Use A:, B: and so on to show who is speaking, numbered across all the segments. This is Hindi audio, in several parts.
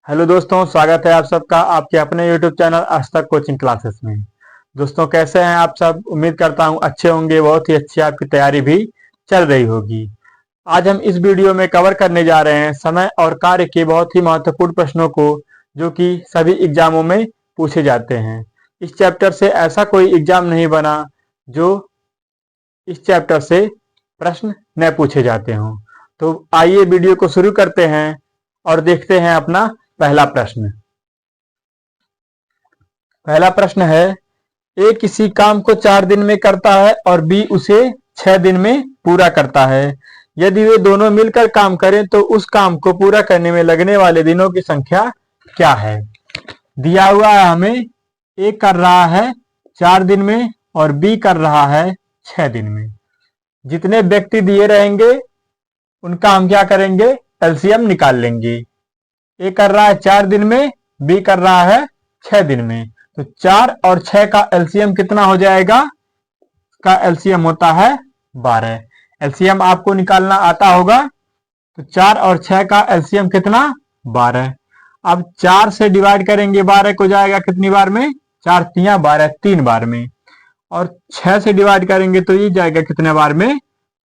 A: हेलो दोस्तों, स्वागत है आप सबका आपके अपने यूट्यूब चैनल आज तक कोचिंग क्लासेस में। दोस्तों, कैसे हैं आप सब? उम्मीद करता हूं अच्छे होंगे। बहुत ही अच्छी आपकी तैयारी भी चल रही होगी। आज हम इस वीडियो में कवर करने जा रहे हैं समय और कार्य के बहुत ही महत्वपूर्ण प्रश्नों को, जो कि सभी एग्जामों में पूछे जाते हैं। इस चैप्टर से ऐसा कोई एग्जाम नहीं बना जो इस चैप्टर से प्रश्न न पूछे जाते हों। तो आइए वीडियो को शुरू करते हैं और देखते हैं अपना पहला प्रश्न। पहला प्रश्न है, ए किसी काम को 4 दिन में करता है और बी उसे 6 दिन में पूरा करता है। यदि वे दोनों मिलकर काम करें तो उस काम को पूरा करने में लगने वाले दिनों की संख्या क्या है? दिया हुआ है हमें, ए कर रहा है 4 दिन में और बी कर रहा है 6 दिन में। जितने व्यक्ति दिए रहेंगे उनका हम क्या करेंगे? एलसीएम निकाल लेंगे। ए कर रहा है 4 दिन में, बी कर रहा है 6 दिन में। तो 4 और 6 का एलसीएम कितना हो जाएगा? का एलसीएम होता है 12। एलसीएम आपको निकालना आता होगा। तो 4 और 6 का एलसीएम कितना? 12। अब 4 से डिवाइड करेंगे 12 को, जाएगा कितनी बार में? 4 तिया 12, 3 बार में। और 6 से डिवाइड करेंगे तो ये जाएगा कितने बार में?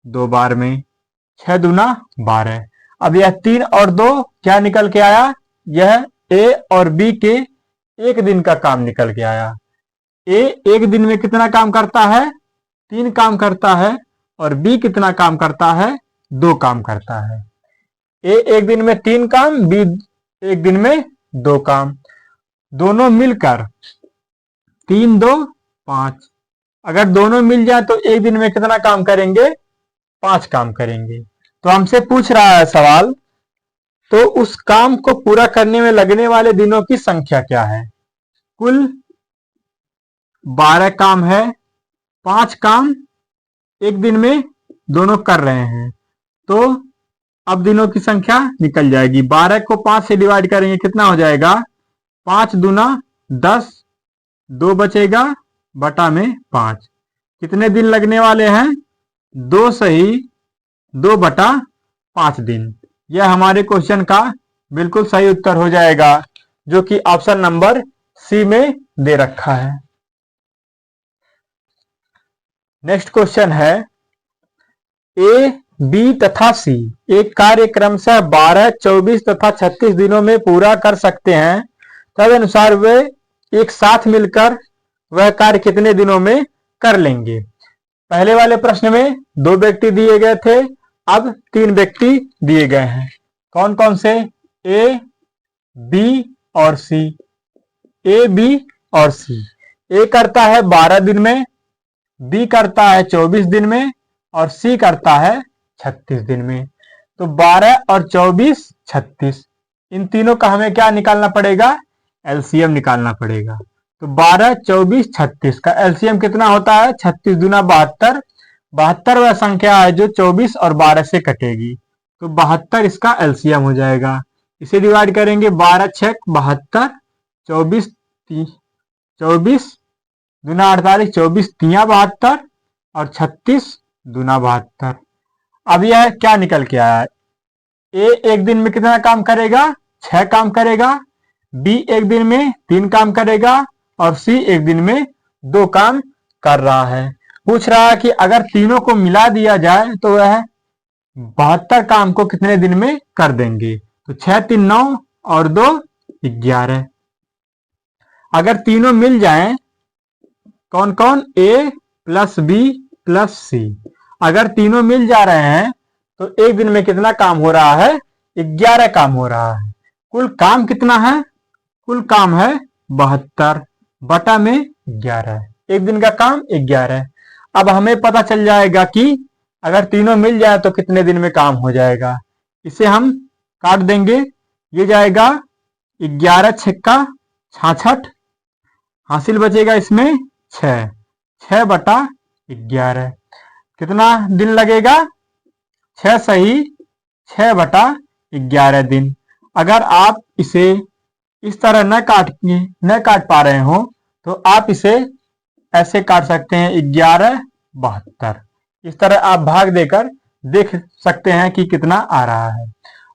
A: 2 बार में। 6 दूना 12। अब यह 3 और 2 क्या निकल के आया? यह ए और बी के एक दिन का काम निकल के आया। ए एक दिन में कितना काम करता है? 3 काम करता है। और बी कितना काम करता है? 2 काम करता है। ए एक दिन में 3 काम, बी एक दिन में 2 काम। दोनों मिलकर 3 2 5। अगर दोनों मिल जाए तो एक दिन में कितना काम करेंगे? 5 काम करेंगे। तो हमसे पूछ रहा है सवाल, तो उस काम को पूरा करने में लगने वाले दिनों की संख्या क्या है? कुल 12 काम है, 5 काम एक दिन में दोनों कर रहे हैं। तो अब दिनों की संख्या निकल जाएगी। 12 को 5 से डिवाइड करेंगे, कितना हो जाएगा? 5 दूना 10, 2 बचेगा बटा में 5। कितने दिन लगने वाले हैं? 2 सही 2 बटा 5 दिन। यह हमारे क्वेश्चन का बिल्कुल सही उत्तर हो जाएगा, जो कि ऑप्शन नंबर सी में दे रखा है। नेक्स्ट क्वेश्चन है, ए बी तथा सी एक कार्य क्रमशः 12, 24 तथा 36 दिनों में पूरा कर सकते हैं। तदनुसार वे एक साथ मिलकर वह कार्य कितने दिनों में कर लेंगे? पहले वाले प्रश्न में 2 व्यक्ति दिए गए थे, अब 3 व्यक्ति दिए गए हैं। कौन कौन से? ए, बी और सी। ए, बी और सी। ए करता है 12 दिन में, बी करता है 24 दिन में और सी करता है 36 दिन में। तो 12 और 24, 36, इन तीनों का हमें क्या निकालना पड़ेगा? एलसीएम निकालना पड़ेगा। तो 12, 24, 36 का एलसीएम कितना होता है? 36 दूना 72। 72 वह संख्या है जो 24 और 12 से कटेगी। तो 72 इसका एलसीएम हो जाएगा। इसे डिवाइड करेंगे, 12 6 72, 24 24 दूना 48, 24 तिया 72 और 36 दूना 72। अब यह क्या निकल के आया? ए एक दिन में कितना काम करेगा? 6 काम करेगा। बी एक दिन में 3 काम करेगा और सी एक दिन में 2 काम कर रहा है। पूछ रहा है कि अगर तीनों को मिला दिया जाए तो वह 72 काम को कितने दिन में कर देंगे? तो 6 3 9 और 2 11। अगर तीनों मिल जाएं, कौन कौन? ए प्लस बी प्लस सी। अगर तीनों मिल जा रहे हैं तो एक दिन में कितना काम हो रहा है? 11 काम हो रहा है। कुल काम कितना है? कुल काम है 72 बटा में 11। एक दिन का काम 11। अब हमें पता चल जाएगा कि अगर तीनों मिल जाए तो कितने दिन में काम हो जाएगा। इसे हम काट देंगे, ये जाएगा 11 छक्का 66, हासिल बचेगा इसमें 6, 6 बटा 11। कितना दिन लगेगा? 6 सही 6 बटा 11 दिन। अगर आप इसे इस तरह न काट पा रहे हो तो आप इसे ऐसे काट सकते हैं, 11 72। इस तरह आप भाग देकर देख सकते हैं कि कितना आ रहा है।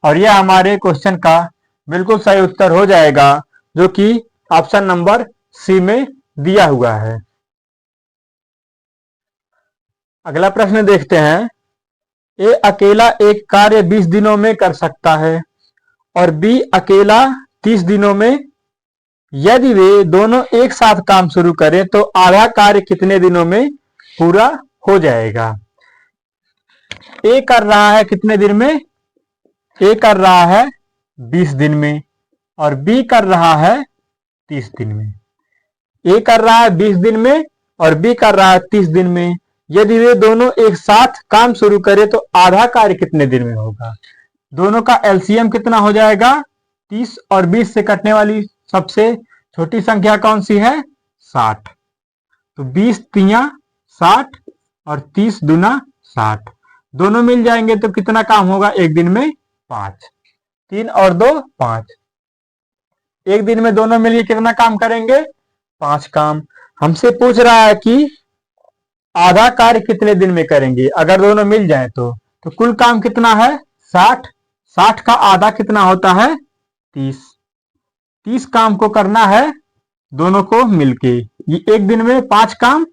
A: और यह हमारे क्वेश्चन का बिल्कुल सही उत्तर हो जाएगा, जो कि ऑप्शन नंबर सी में दिया हुआ है। अगला प्रश्न देखते हैं। ए अकेला एक कार्य 20 दिनों में कर सकता है और बी अकेला 30 दिनों में। यदि वे दोनों एक साथ काम शुरू करें तो आधा कार्य कितने दिनों में पूरा हो जाएगा? ए कर रहा है कितने दिन में? ए कर रहा है 20 दिन में और बी कर रहा है 30 दिन में। ए कर रहा है 20 दिन में और बी कर रहा है 30 दिन में। यदि वे दोनों एक साथ काम शुरू करें तो आधा कार्य कितने दिन में होगा? दोनों का एलसीएम कितना हो जाएगा? 30 और 20 से कटने वाली सबसे छोटी संख्या कौन सी है? 60। तो 20 तिया 60 और 30 दूना 60, दोनों मिल जाएंगे तो कितना काम होगा एक दिन में? 5। 3 और 2 5। एक दिन में दोनों मिलकर कितना काम करेंगे? 5 काम। हमसे पूछ रहा है कि आधा कार्य कितने दिन में करेंगे अगर दोनों मिल जाए तो कुल काम कितना है? 60। 60 का आधा कितना होता है? 30। 30 काम को करना है दोनों को मिलके। ये एक दिन में 5 काम,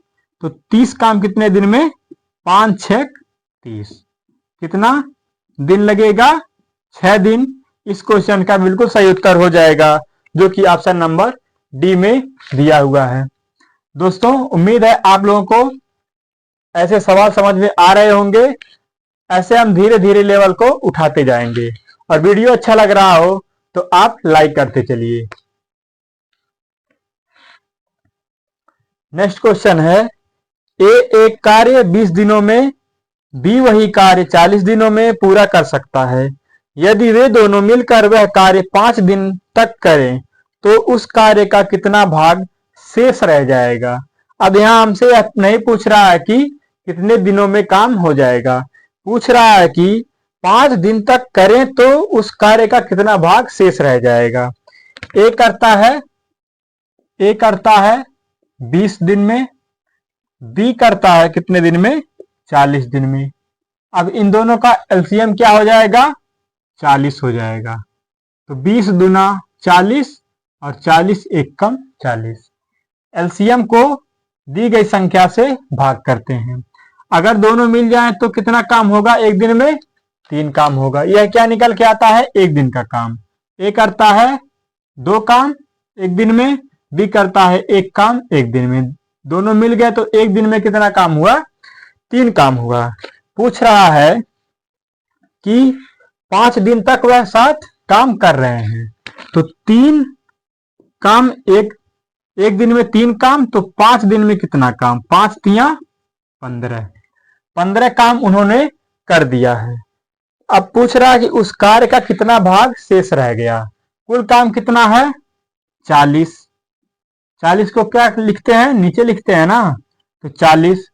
A: तो 30 काम कितने दिन में? 5 6 30। कितना दिन लगेगा? 6 दिन। इस क्वेश्चन का बिल्कुल सही उत्तर हो जाएगा, जो कि ऑप्शन नंबर डी में दिया हुआ है। दोस्तों, उम्मीद है आप लोगों को ऐसे सवाल समझ में आ रहे होंगे। ऐसे हम धीरे धीरे लेवल को उठाते जाएंगे। और वीडियो अच्छा लग रहा हो तो आप लाइक करते चलिए। नेक्स्ट क्वेश्चन है। ए एक कार्य 20 दिनों में, बी वही कार्य 40 दिनों में पूरा कर सकता है। यदि वे दोनों मिलकर वह कार्य 5 दिन तक करें तो उस कार्य का कितना भाग शेष रह जाएगा? अब यहां हमसे नहीं पूछ रहा है कि कितने दिनों में काम हो जाएगा, पूछ रहा है कि 5 दिन तक करें तो उस कार्य का कितना भाग शेष रह जाएगा। ए करता है 20 दिन में, बी करता है कितने दिन में? 40 दिन में। अब इन दोनों का एलसीएम क्या हो जाएगा? 40 हो जाएगा। तो 20 दूना 40 और 40 एक कम 40। एलसीएम को दी गई संख्या से भाग करते हैं। अगर दोनों मिल जाएं तो कितना काम होगा एक दिन में? 3 काम होगा। यह क्या निकल के आता है? एक दिन का काम। ए करता है 2 काम एक दिन में, बी करता है 1 काम एक दिन में। दोनों मिल गए तो एक दिन में कितना काम हुआ? 3 काम हुआ। पूछ रहा है कि 5 दिन तक वह साथ काम कर रहे हैं, तो 3 काम एक दिन में 3 काम, तो 5 दिन में कितना काम? 5 तिया 15। 15 काम उन्होंने कर दिया है। अब पूछ रहा है कि उस कार्य का कितना भाग शेष रह गया। कुल काम कितना है? 40। 40 को क्या लिखते हैं? नीचे लिखते हैं ना। तो 40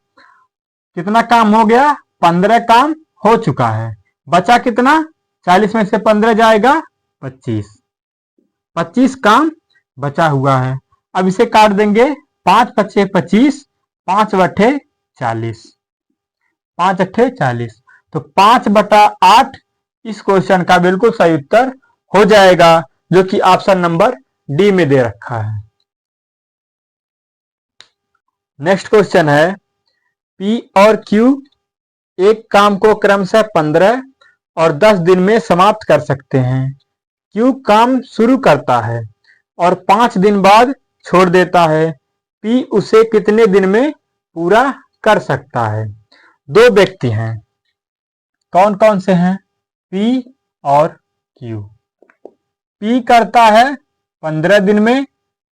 A: कितना काम हो गया? 15 काम हो चुका है। बचा कितना? 40 में से 15 जाएगा 25। 25 काम बचा हुआ है। अब इसे काट देंगे। 5 पच्चे 25, 5 बट्ठे 40, 5 अट्ठे 40। तो 5/8 इस क्वेश्चन का बिल्कुल सही उत्तर हो जाएगा, जो कि ऑप्शन नंबर डी में दे रखा है। नेक्स्ट क्वेश्चन है। पी और क्यू एक काम को क्रमशः 15 और 10 दिन में समाप्त कर सकते हैं। क्यू काम शुरू करता है और 5 दिन बाद छोड़ देता है। पी उसे कितने दिन में पूरा कर सकता है? 2 व्यक्ति हैं। कौन कौन से हैं? पी और क्यू। पी करता है 15 दिन में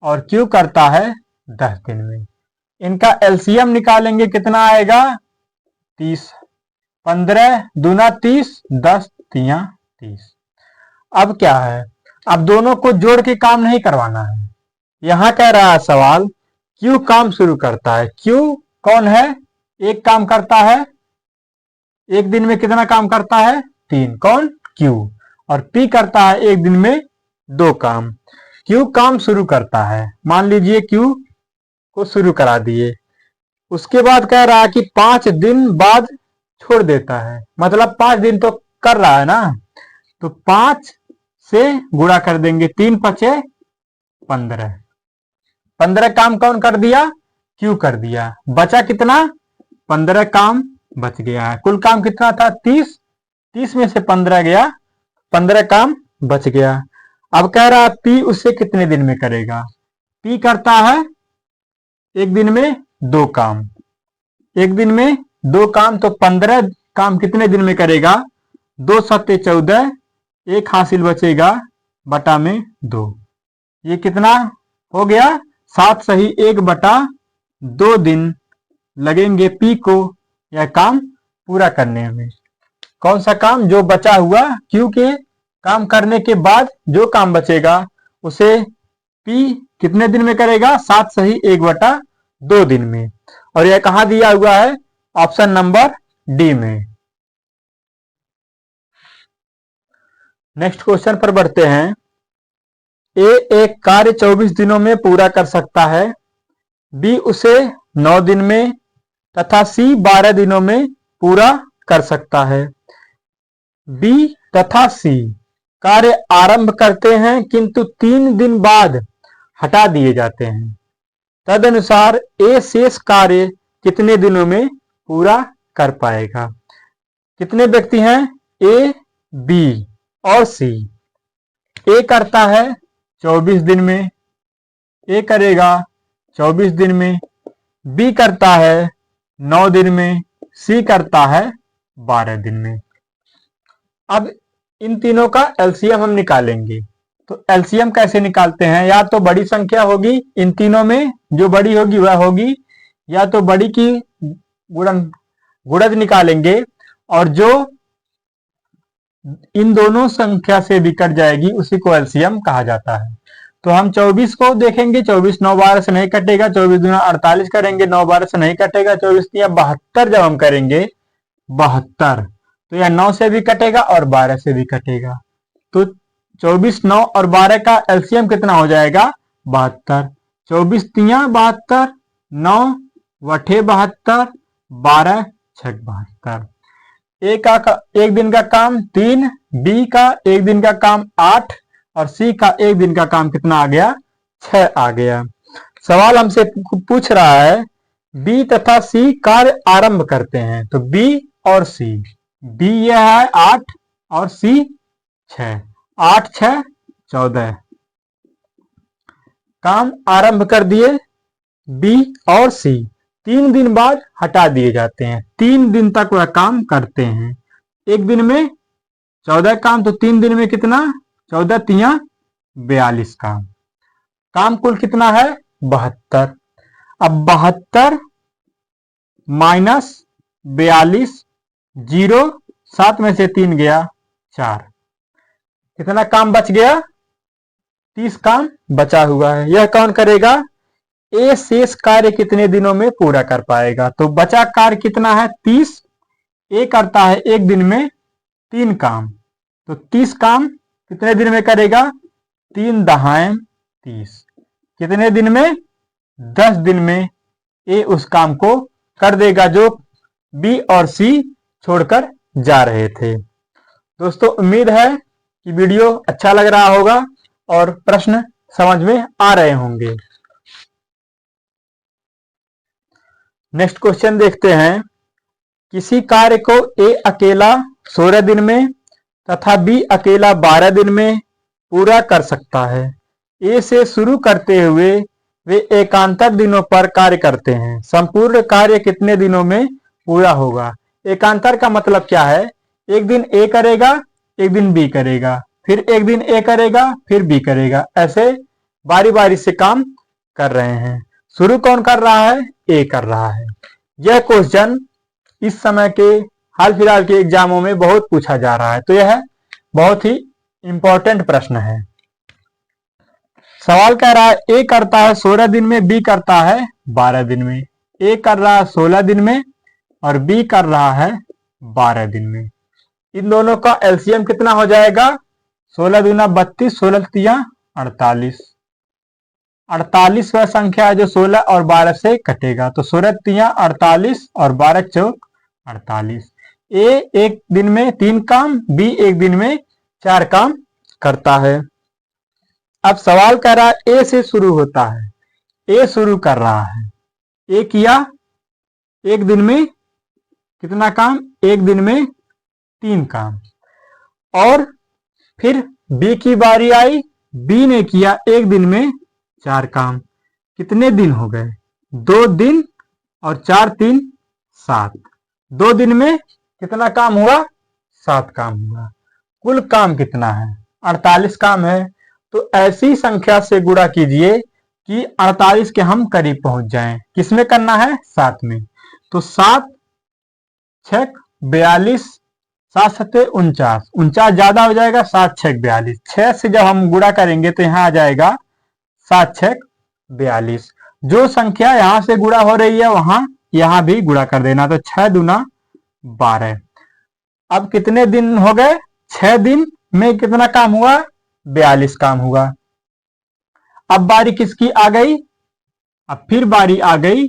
A: और क्यू करता है 10 दिन में। इनका एलसीएम निकालेंगे, कितना आएगा? 30। 15 दूना 30, 10 तिया 30। अब क्या है? अब दोनों को जोड़ के काम नहीं करवाना है। यहां कह रहा है सवाल, क्यू काम शुरू करता है। क्यू कौन है? एक काम करता है। एक दिन में कितना काम करता है? 3। कौन? क्यू। और पी करता है एक दिन में 2 काम। क्यू काम शुरू करता है, मान लीजिए क्यू को शुरू करा दिए। उसके बाद कह रहा है कि 5 दिन बाद छोड़ देता है, मतलब 5 दिन तो कर रहा है ना। तो 5 से गुणा कर देंगे, 3 पचे 15। 15 काम कौन कर दिया? क्यू कर दिया। बचा कितना? 15 काम बच गया है। कुल काम कितना था? 30। 30 में से 15 गया, 15 काम बच गया। अब कह रहा पी उससे कितने दिन में करेगा? पी करता है एक दिन में 2 काम। एक दिन में 2 काम, तो 15 काम कितने दिन में करेगा? 2 सत्ते 14, 1 हासिल बचेगा बटा में 2। ये कितना हो गया? 7 सही 1 बटा 2 दिन लगेंगे पी को यह काम पूरा करने में। कौन सा काम? जो बचा हुआ क्यू के काम करने के बाद जो काम बचेगा उसे पी कितने दिन में करेगा? 7 सही 1 बटा 2 दिन में। और यह कहां दिया हुआ है? ऑप्शन नंबर डी में। नेक्स्ट क्वेश्चन पर बढ़ते हैं। ए एक कार्य 24 दिनों में पूरा कर सकता है, बी उसे 9 दिन में तथा सी 12 दिनों में पूरा कर सकता है। बी तथा सी कार्य आरंभ करते हैं किंतु 3 दिन बाद हटा दिए जाते हैं। तदनुसार ए शेष कार्य कितने दिनों में पूरा कर पाएगा? कितने व्यक्ति हैं? ए, बी और सी। ए करता है 24 दिन में, ए करेगा 24 दिन में, बी करता है 9 दिन में, सी करता है 12 दिन में। अब इन तीनों का एलसीएम हम निकालेंगे। तो एलसीएम कैसे निकालते हैं? या तो बड़ी संख्या होगी इन तीनों में, जो बड़ी होगी वह होगी, या तो बड़ी की गुणज निकालेंगे और जो इन दोनों संख्या से भी कट जाएगी उसी को एलसीएम कहा जाता है। तो हम 24 को देखेंगे, 24 9 12 से नहीं कटेगा, 24 दूना 48 करेंगे, 9 12 से नहीं कटेगा, 24 तिया 72 जब हम करेंगे 72, तो यह 9 से भी कटेगा और 12 से भी कटेगा। तो 24 9 और 12 का एलसीएम कितना हो जाएगा? 72। 24 तिया 72, 9 वठे 72, 12 छक 72। ए का एक दिन का काम 3, बी का एक दिन का काम 8 और सी का एक दिन का काम कितना आ गया? 6 आ गया। सवाल हमसे पूछ रहा है बी तथा सी कार्य आरंभ करते हैं, तो बी और सी, बी यह है 8 और सी 6, 8 6 14 काम आरंभ कर दिए। बी और सी 3 दिन बाद हटा दिए जाते हैं। 3 दिन तक वह काम करते हैं। एक दिन में 14 काम, तो 3 दिन में कितना? 14 तिया 42 काम। काम कुल कितना है? 72। अब 72 माइनस 42, 0 7 में से 3 गया 4। कितना काम बच गया? 30 काम बचा हुआ है। यह कौन करेगा? ए शेष कार्य कितने दिनों में पूरा कर पाएगा? तो बचा कार्य कितना है? 30। ए करता है एक दिन में 3 काम, तो 30 काम कितने दिन में करेगा? 3 दहाएं 30। कितने दिन में? 10 दिन में ए उस काम को कर देगा जो बी और सी छोड़कर जा रहे थे। दोस्तों, उम्मीद है कि वीडियो अच्छा लग रहा होगा और प्रश्न समझ में आ रहे होंगे। नेक्स्ट क्वेश्चन देखते हैं। किसी कार्य को ए अकेला 16 दिन में तथा बी अकेला 12 दिन में पूरा कर सकता है। ए से शुरू करते हुए वे एकांतर दिनों पर कार्य करते हैं। संपूर्ण कार्य कितने दिनों में पूरा होगा? एकांतर का मतलब क्या है? एक दिन ए करेगा, एक दिन बी करेगा, फिर एक दिन ए करेगा, फिर बी करेगा, ऐसे बारी बारी से काम कर रहे हैं। शुरू कौन कर रहा है? ए कर रहा है। यह क्वेश्चन इस समय के हाल फिलहाल के एग्जामों में बहुत पूछा जा रहा है, तो यह बहुत ही इंपॉर्टेंट प्रश्न है। सवाल कह रहा है ए करता है 16 दिन में, बी करता है 12 दिन में। ए कर रहा है 16 दिन में और बी कर रहा है 12 दिन में। इन दोनों का एलसीएम कितना हो जाएगा? 16 दूना 32, 16 तिया 48। 48 वह संख्या है जो 16 और 12 से कटेगा, तो 16 तिया 48 और 12 चौक 48। ए एक दिन में 3 काम, बी एक दिन में 4 काम करता है। अब सवाल कह रहा है ए से शुरू होता है, ए शुरू कर रहा है, ए किया एक दिन में कितना काम, एक दिन में 3 काम। और फिर बी की बारी आई, बी ने किया एक दिन में 4 काम। कितने दिन हो गए, 2 दिन और 4 3 7। 2 दिन में कितना काम हुआ, 7 काम हुआ। कुल काम कितना है, 48 काम है। तो ऐसी संख्या से गुणा कीजिए कि 48 के हम करीब पहुंच जाएं। किसमें करना है, 7 में। तो 7 6 42, 7 7 49, 49 ज्यादा हो जाएगा, 7 6 42। 6 से जब हम गुणा करेंगे तो यहाँ आ जाएगा 7 6 42। जो संख्या यहां से गुणा हो रही है वहां यहां भी गुणा कर देना, तो 6 दूना 12। अब कितने दिन हो गए, 6 दिन में कितना काम हुआ, 42 काम हुआ। अब बारी किसकी आ गई, अब फिर बारी आ गई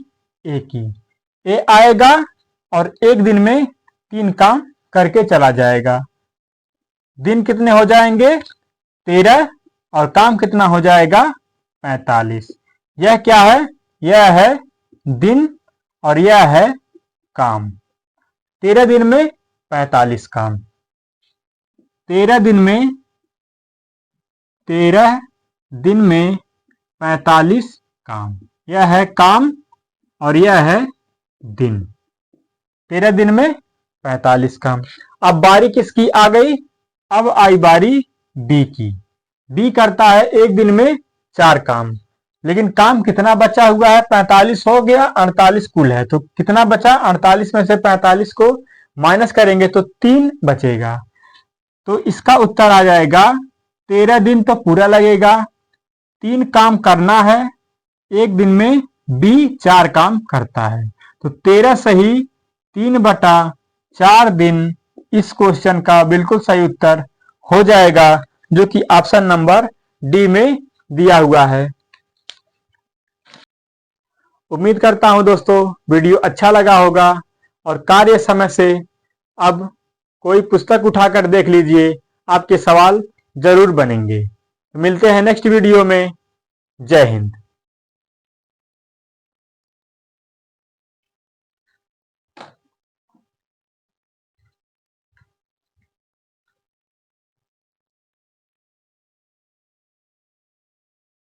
A: ए की। ए आएगा और एक दिन में 3 काम करके चला जाएगा। दिन कितने हो जाएंगे, 13, और काम कितना हो जाएगा, 45। यह क्या है, यह है दिन और यह है काम। 13 दिन में 45 काम, 13 दिन में 45 काम। यह है काम और यह है दिन। 13 दिन में 45 काम। अब बारी किसकी आ गई, अब आई बारी बी की। बी करता है एक दिन में 4 काम, लेकिन काम कितना बचा हुआ है, 45 हो गया, 48 कुल है, तो कितना बचा, 48 में से 45 को माइनस करेंगे तो 3 बचेगा। तो इसका उत्तर आ जाएगा 13 दिन तो पूरा लगेगा, 3 काम करना है। एक दिन में बी 4 काम करता है, तो 13 सही 3/4 दिन इस क्वेश्चन का बिल्कुल सही उत्तर हो जाएगा, जो कि ऑप्शन नंबर डी में दिया हुआ है। उम्मीद करता हूं दोस्तों वीडियो अच्छा लगा होगा, और कार्य समय से अब कोई पुस्तक उठाकर देख लीजिए, आपके सवाल जरूर बनेंगे। मिलते हैं नेक्स्ट वीडियो में। जय हिंद।